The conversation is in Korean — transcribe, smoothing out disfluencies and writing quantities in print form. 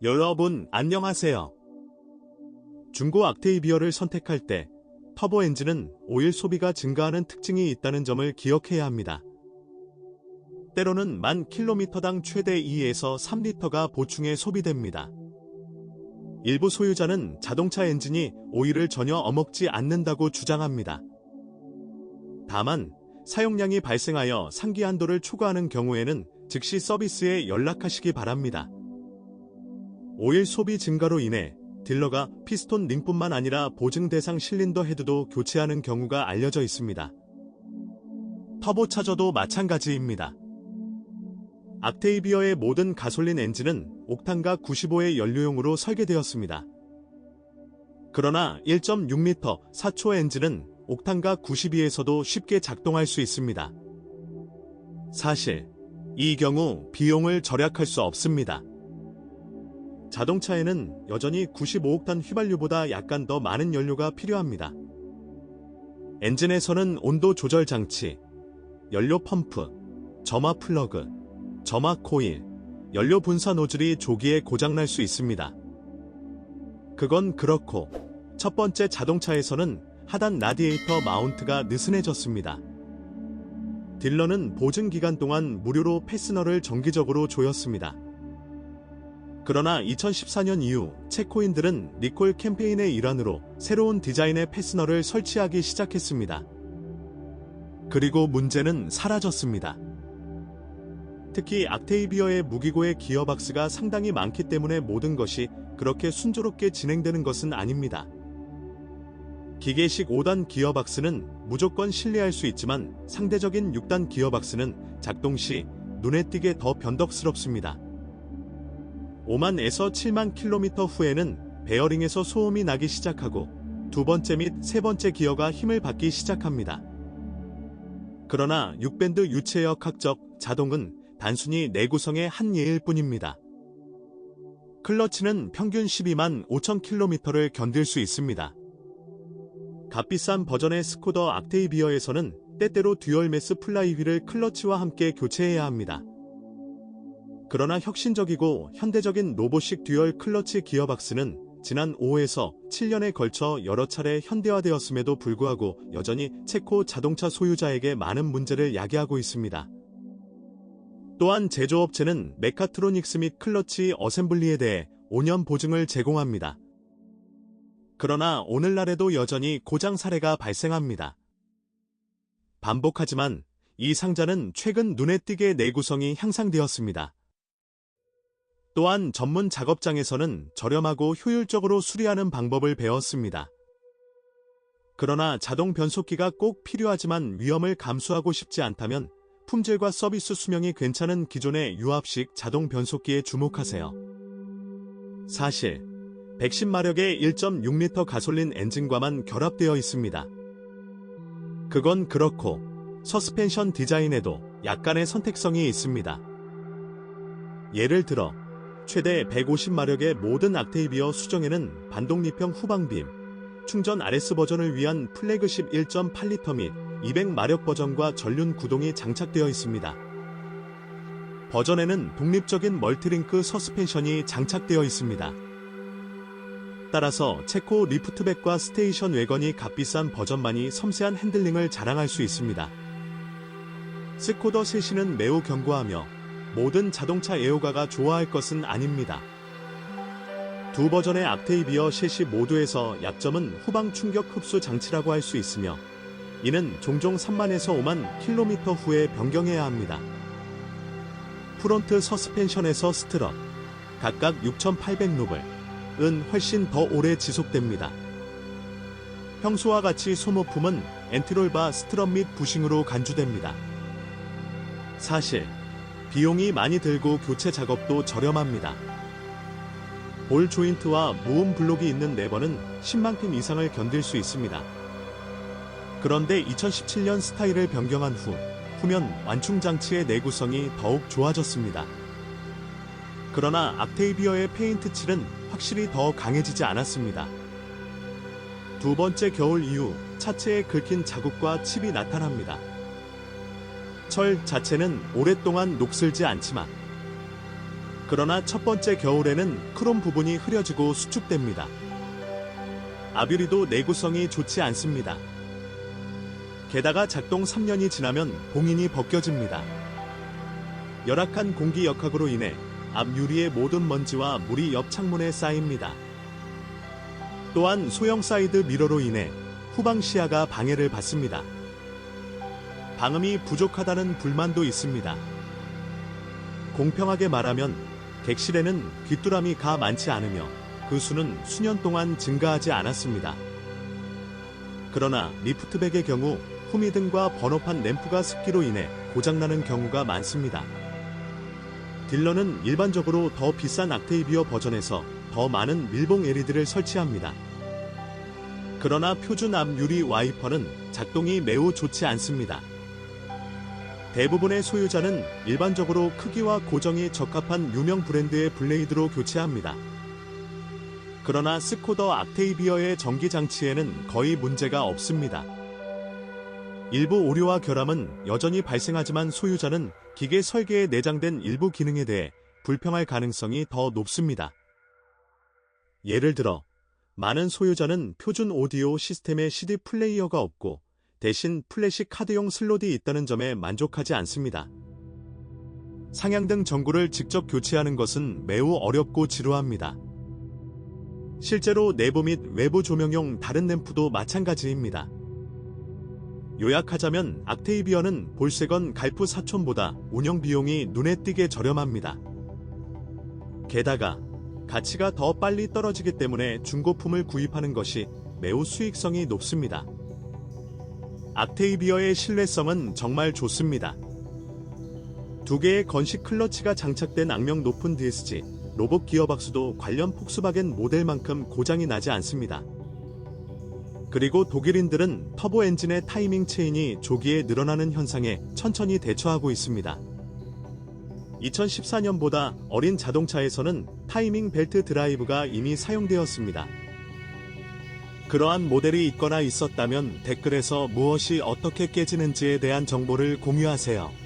여러분 안녕하세요. 중고 악테이비어를 선택할 때 터보 엔진은 오일 소비가 증가하는 특징이 있다는 점을 기억해야 합니다. 때로는 1000km당 최대 2에서 3리터가 보충해 소비됩니다. 일부 소유자는 자동차 엔진이 오일을 전혀 얻먹지 않는다고 주장합니다. 다만 사용량이 발생하여 상기 한도를 초과하는 경우에는 즉시 서비스에 연락하시기 바랍니다. 오일 소비 증가로 인해 딜러가 피스톤 링뿐만 아니라 보증 대상 실린더 헤드도 교체하는 경우가 알려져 있습니다. 터보차저도 마찬가지입니다. 악테이비어의 모든 가솔린 엔진은 옥탄가 95의 연료용으로 설계되었습니다. 그러나 1.6L 4초 엔진은 옥탄가 92에서도 쉽게 작동할 수 있습니다. 사실 이 경우 비용을 절약할 수 없습니다. 자동차에는 여전히 95옥탄 휘발유보다 약간 더 많은 연료가 필요합니다. 엔진에서는 온도 조절 장치, 연료 펌프, 점화 플러그, 점화 코일, 연료 분사 노즐이 조기에 고장날 수 있습니다. 그건 그렇고 첫 번째 자동차에서는 하단 라디에이터 마운트가 느슨해졌습니다. 딜러는 보증 기간 동안 무료로 패스너를 정기적으로 조였습니다. 그러나 2014년 이후 체코인들은 리콜 캠페인의 일환으로 새로운 디자인의 패스너를 설치하기 시작했습니다. 그리고 문제는 사라졌습니다. 특히 악테이비어의 무기고의 기어박스가 상당히 많기 때문에 모든 것이 그렇게 순조롭게 진행되는 것은 아닙니다. 기계식 5단 기어박스는 무조건 신뢰할 수 있지만 상대적인 6단 기어박스는 작동 시 눈에 띄게 더 변덕스럽습니다. 5만에서 7만 킬로미터 후에는 베어링에서 소음이 나기 시작하고 두 번째 및 세 번째 기어가 힘을 받기 시작합니다. 그러나 6밴드 유체역 학적 자동은 단순히 내구성의 한 예일 뿐입니다. 클러치는 평균 12만 5천 킬로미터를 견딜 수 있습니다. 값비싼 버전의 스코더 악테이비어에서는 때때로 듀얼 매스 플라이휠을 클러치와 함께 교체해야 합니다. 그러나 혁신적이고 현대적인 로봇식 듀얼 클러치 기어박스는 지난 5에서 7년에 걸쳐 여러 차례 현대화되었음에도 불구하고 여전히 체코 자동차 소유자에게 많은 문제를 야기하고 있습니다. 또한 제조업체는 메카트로닉스 및 클러치 어셈블리에 대해 5년 보증을 제공합니다. 그러나 오늘날에도 여전히 고장 사례가 발생합니다. 반복하지만 이 상자는 최근 눈에 띄게 내구성이 향상되었습니다. 또한 전문 작업장에서는 저렴하고 효율적으로 수리하는 방법을 배웠습니다. 그러나 자동 변속기가 꼭 필요하지만 위험을 감수하고 싶지 않다면 품질과 서비스 수명이 괜찮은 기존의 유압식 자동 변속기에 주목하세요. 사실 110마력의 1.6L 가솔린 엔진과만 결합되어 있습니다. 그건 그렇고 서스펜션 디자인에도 약간의 선택성이 있습니다. 예를 들어 최대 150마력의 모든 악테이비어 수정에는 반동리평 후방빔, 충전 RS 버전을 위한 플래그십 1.8L 및 200마력 버전과 전륜 구동이 장착되어 있습니다. 버전에는 독립적인 멀티링크 서스펜션이 장착되어 있습니다. 따라서 체코 리프트백과 스테이션 웨건이 값비싼 버전만이 섬세한 핸들링을 자랑할 수 있습니다. 스코더 셋이는 매우 견고하며 모든 자동차 애호가가 좋아할 것은 아닙니다. 두 버전의 악테이비어 셋이 모두에서 약점은 후방 충격 흡수 장치라고 할 수 있으며 이는 종종 3만에서 5만 킬로미터 후에 변경해야 합니다. 프론트 서스펜션에서 스트럿, 각각 6,800루블은 훨씬 더 오래 지속됩니다. 평소와 같이 소모품은 엔티롤바 스트럿 및 부싱으로 간주됩니다. 사실 비용이 많이 들고 교체 작업도 저렴합니다. 볼 조인트와 모음 블록이 있는 레버는 10만 핀 이상을 견딜 수 있습니다. 그런데 2017년 스타일을 변경한 후 후면 완충 장치의 내구성이 더욱 좋아졌습니다. 그러나 악테이비어의 페인트 칠은 확실히 더 강해지지 않았습니다. 두 번째 겨울 이후 차체에 긁힌 자국과 칩이 나타납니다. 철 자체는 오랫동안 녹슬지 않지만 그러나 첫 번째 겨울에는 크롬 부분이 흐려지고 수축됩니다. 아뷰리도 내구성이 좋지 않습니다. 게다가 작동 3년이 지나면 봉인이 벗겨집니다. 열악한 공기 역학으로 인해 앞 유리의 모든 먼지와 물이 옆 창문에 쌓입니다. 또한 소형 사이드 미러로 인해 후방 시야가 방해를 받습니다. 방음이 부족하다는 불만도 있습니다. 공평하게 말하면 객실에는 귀뚜라미가 많지 않으며 그 수는 수년 동안 증가하지 않았습니다. 그러나 리프트백의 경우 후미등과 번호판 램프가 습기로 인해 고장나는 경우가 많습니다. 딜러는 일반적으로 더 비싼 옥테이비어 버전에서 더 많은 밀봉 LED를 설치합니다. 그러나 표준 앞 유리 와이퍼는 작동이 매우 좋지 않습니다. 대부분의 소유자는 일반적으로 크기와 고정이 적합한 유명 브랜드의 블레이드로 교체합니다. 그러나 스코더 옥테이비어의 전기 장치에는 거의 문제가 없습니다. 일부 오류와 결함은 여전히 발생하지만 소유자는 기계 설계에 내장된 일부 기능에 대해 불평할 가능성이 더 높습니다. 예를 들어, 많은 소유자는 표준 오디오 시스템에 CD 플레이어가 없고 대신 플래시 카드용 슬롯이 있다는 점에 만족하지 않습니다. 상향등 전구를 직접 교체하는 것은 매우 어렵고 지루합니다. 실제로 내부 및 외부 조명용 다른 램프도 마찬가지입니다. 요약하자면 옥테이비어는 볼세건 갈프 4000보다 운영 비용이 눈에 띄게 저렴합니다. 게다가 가치가 더 빨리 떨어지기 때문에 중고품을 구입하는 것이 매우 수익성이 높습니다. 옥테이비어의 신뢰성은 정말 좋습니다. 두 개의 건식 클러치가 장착된 악명 높은 DSG, 로봇 기어박스도 관련 폭스바겐 모델만큼 고장이 나지 않습니다. 그리고 독일인들은 터보 엔진의 타이밍 체인이 조기에 늘어나는 현상에 천천히 대처하고 있습니다. 2014년보다 어린 자동차에서는 타이밍 벨트 드라이브가 이미 사용되었습니다. 그러한 모델이 있거나 있었다면 댓글에서 무엇이 어떻게 깨지는지에 대한 정보를 공유하세요.